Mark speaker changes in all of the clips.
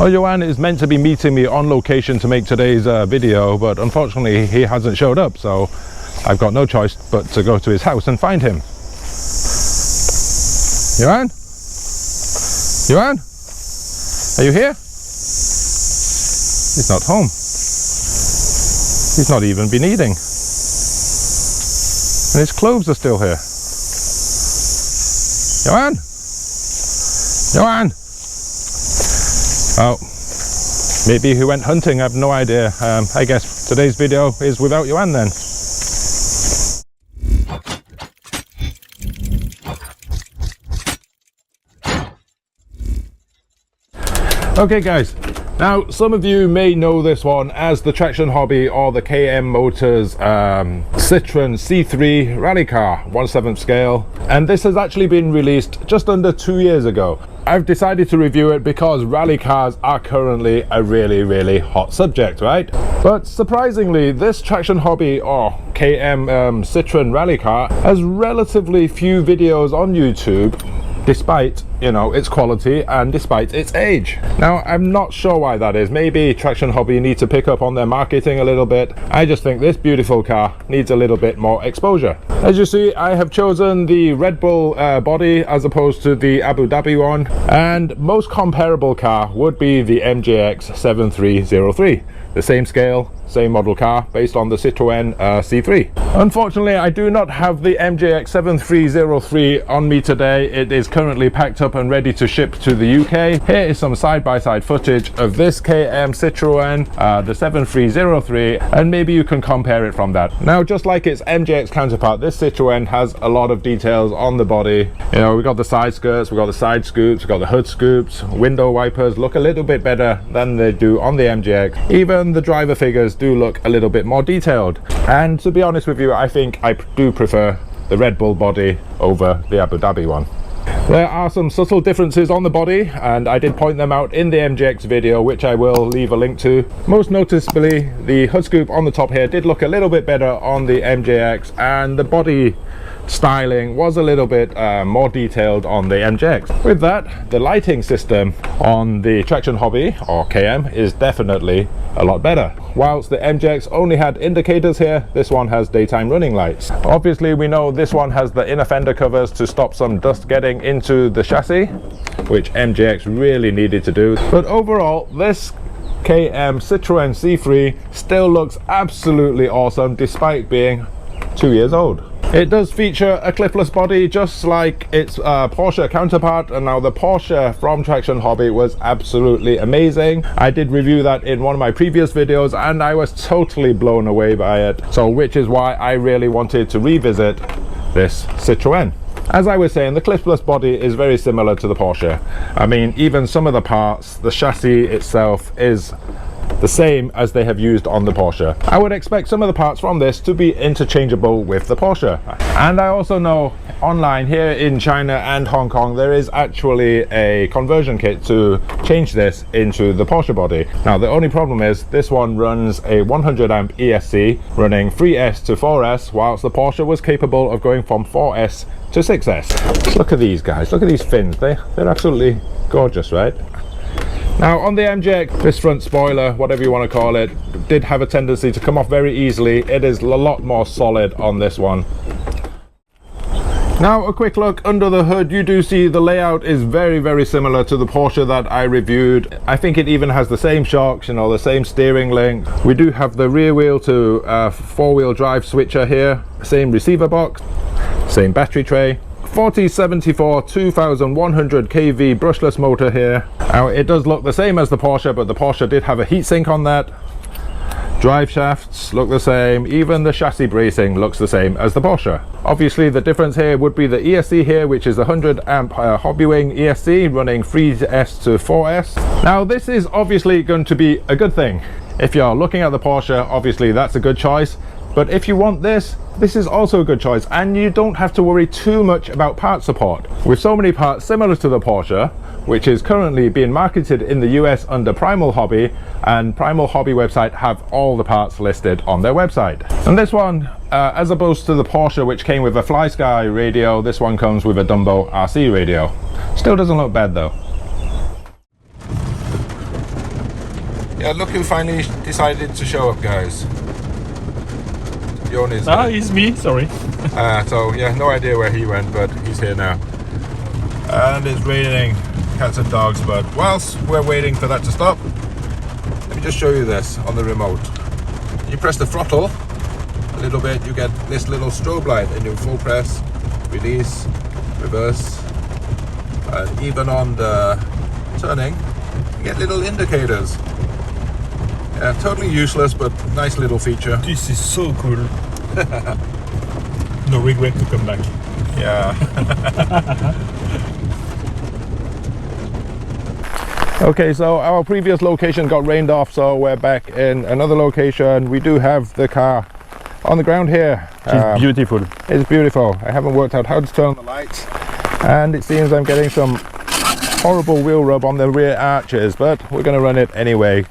Speaker 1: Well, Johan is meant to be meeting me on location to make today's video, but unfortunately he hasn't showed up, so I've got no choice but to go to his house and find him. Johan? Johan? Are you here? He's not home. He's not even been eating. And his clothes are still here. Johan? Johan? Oh, maybe he went hunting, I have no idea. I guess today's video is without Johan then. Okay guys, now some of you may know this one as the Traction Hobby or the KM Motors Citroen C3 Rally car, 1/7 scale, and this has actually been released just under 2 years ago. I've decided to review it because rally cars are currently a really hot subject, right? But surprisingly, this Traction Hobby or KM Citroen Rally car has relatively few videos on YouTube, despite, you know, its quality and despite its age. Now, I'm not sure why that is. Maybe Traction Hobby need to pick up on their marketing a little bit. I just think this beautiful car needs a little bit more exposure. As you see, I have chosen the Red Bull body as opposed to the Abu Dhabi one, and most comparable car would be the MJX 7303. The same scale, same model car, based on the Citroen C3. Unfortunately, I do not have the MJX 7303 on me today. It is currently packed up and ready to ship to the UK. Here is some side-by-side footage of this KM Citroen, the 7303, and maybe you can compare it from that. Now, just like its MJX counterpart, this Citroen has a lot of details on the body. You know, we've got the side skirts, we've got the side scoops, we've got the hood scoops, window wipers look a little bit better than they do on the MJX. Even the driver figures do look a little bit more detailed, and to be honest with you, I think I do prefer the Red Bull body over the Abu Dhabi one. There are some subtle differences on the body, and I did point them out in the MJX video, which I will leave a link to. Most noticeably, the hood scoop on the top here did look a little bit better on the MJX, and the body styling was a little bit more detailed on the MJX. With that, the lighting system on the Traction Hobby or KM is definitely a lot better. Whilst the MJX only had indicators here, this one has daytime running lights. Obviously, we know this one has the inner fender covers to stop some dust getting into the chassis, which MJX really needed to do. But overall, this KM Citroen C3 still looks absolutely awesome despite being 2 years old. It does feature a clipless body just like its Porsche counterpart, and now the Porsche from Traction Hobby was absolutely amazing. I did review that in one of my previous videos and I was totally blown away by it, so which is why I really wanted to revisit this Citroen. As I was saying, the clipless body is very similar to the Porsche. I mean, even some of the parts, the chassis itself is the same as they have used on the Porsche. I would expect some of the parts from this to be interchangeable with the Porsche. And I also know online here in China and Hong Kong there is actually a conversion kit to change this into the Porsche body. Now the only problem is this one runs a 100 amp ESC running 3S to 4S, whilst the Porsche was capable of going from 4S to 6S. Look at these guys, look at these fins, they're absolutely gorgeous, right? Now on the MJX, this front spoiler, whatever you want to call it, did have a tendency to come off very easily. It is a lot more solid on this one. Now a quick look under the hood, you do see the layout is very similar to the Porsche that I reviewed. I think it even has the same shocks, you know, the same steering link. We do have the rear wheel to four-wheel drive switcher here, same receiver box, same battery tray. 4074 2100 kV brushless motor here. Now it does look the same as the Porsche, but the Porsche did have a heatsink on that. Drive shafts look the same, even the chassis bracing looks the same as the Porsche. Obviously the difference here would be the ESC here, which is a 100 amp Hobby Wing ESC running 3S to 4S. Now this is obviously going to be a good thing. If you're looking at the Porsche, obviously that's a good choice. But if you want this, this is also a good choice, and you don't have to worry too much about part support. With so many parts similar to the Porsche, which is currently being marketed in the US under Primal Hobby, and Primal Hobby website have all the parts listed on their website. And this one, as opposed to the Porsche which came with a FlySky radio, this one comes with a Dumbo RC radio. Still doesn't look bad though. Yeah, look who finally decided to show up, guys. Bjorn is
Speaker 2: it's me, sorry.
Speaker 1: so yeah, no idea where he went, but he's here now. And it's raining cats and dogs, but whilst we're waiting for that to stop, let me just show you this on the remote. You press the throttle a little bit, you get this little strobe light, and you full press, release, reverse, and even on the turning, you get little indicators. Yeah, totally useless, but nice little feature.
Speaker 2: This is so cool. No regret to come back.
Speaker 1: Yeah. Okay, so our previous location got rained off, so we're back in another location. We do have the car on the ground here.
Speaker 2: It's beautiful.
Speaker 1: It's beautiful. I haven't worked out how to turn on the lights, and it seems I'm getting some horrible wheel rub on the rear arches, but we're going to run it anyway.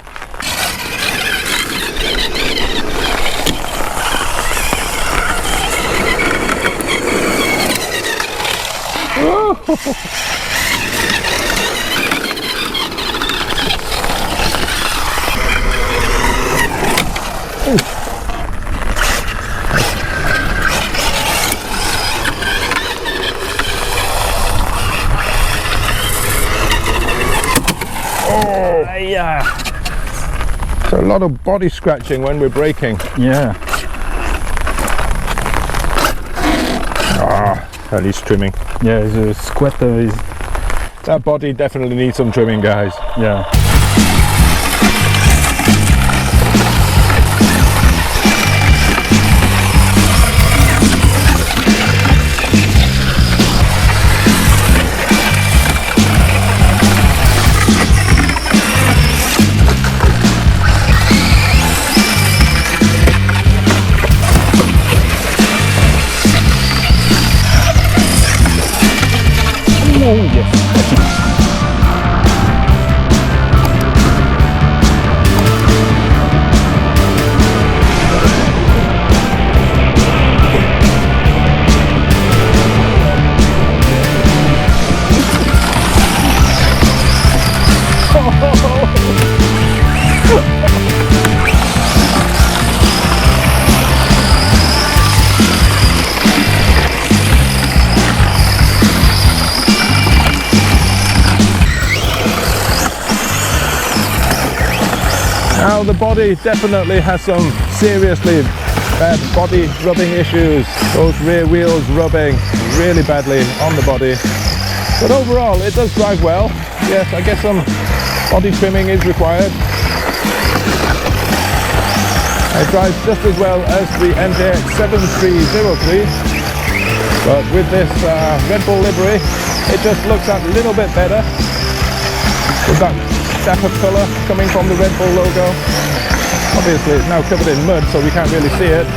Speaker 2: Yeah.
Speaker 1: So a lot of body scratching when we're braking.
Speaker 2: Yeah.
Speaker 1: At least trimming.
Speaker 2: Yeah, the squatter is...
Speaker 1: That body definitely needs some trimming, guys.
Speaker 2: Yeah. Oh, yes.
Speaker 1: Now the body definitely has some seriously bad body rubbing issues. Those rear wheels rubbing really badly on the body. But overall it does drive well. Yes, I guess some body trimming is required. It drives just as well as the NTX 7303. But with this Red Bull livery, it just looks a little bit better. With that dapper colour coming from the Red Bull logo. Obviously it's now covered in mud, so we can't really see it.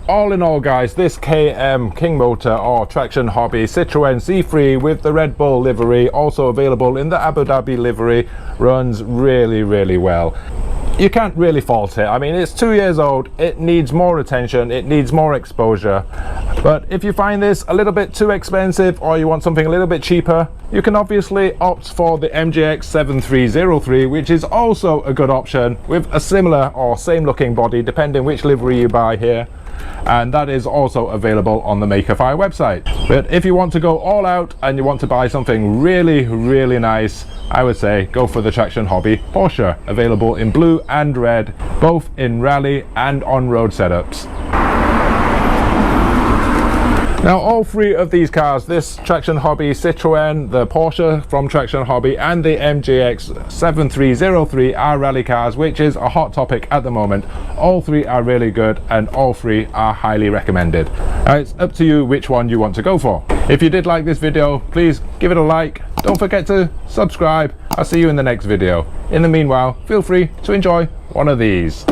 Speaker 1: All in all, guys, this KM King Motor or Traction Hobby Citroen C3 with the Red Bull livery, also available in the Abu Dhabi livery, runs really well. you can't really fault it. I mean, it's 2 years old, it needs more attention, it needs more exposure. But if you find this a little bit too expensive, or you want something a little bit cheaper, you can obviously opt for the MGX 7303, which is also a good option with a similar or same looking body depending which livery you buy here, and that is also available on the Makerfire website. But if you want to go all out and you want to buy something really nice, I would say go for the Traction Hobby Porsche, available in blue and red, both in rally and on-road setups. Now, all three of these cars, this Traction Hobby Citroen, the Porsche from Traction Hobby, and the MGX 7303 are rally cars, which is a hot topic at the moment. All three are really good and all three are highly recommended. Now, it's up to you which one you want to go for. If you did like this video, please give it a like. Don't forget to subscribe. I'll see you in the next video. In the meanwhile, feel free to enjoy one of these.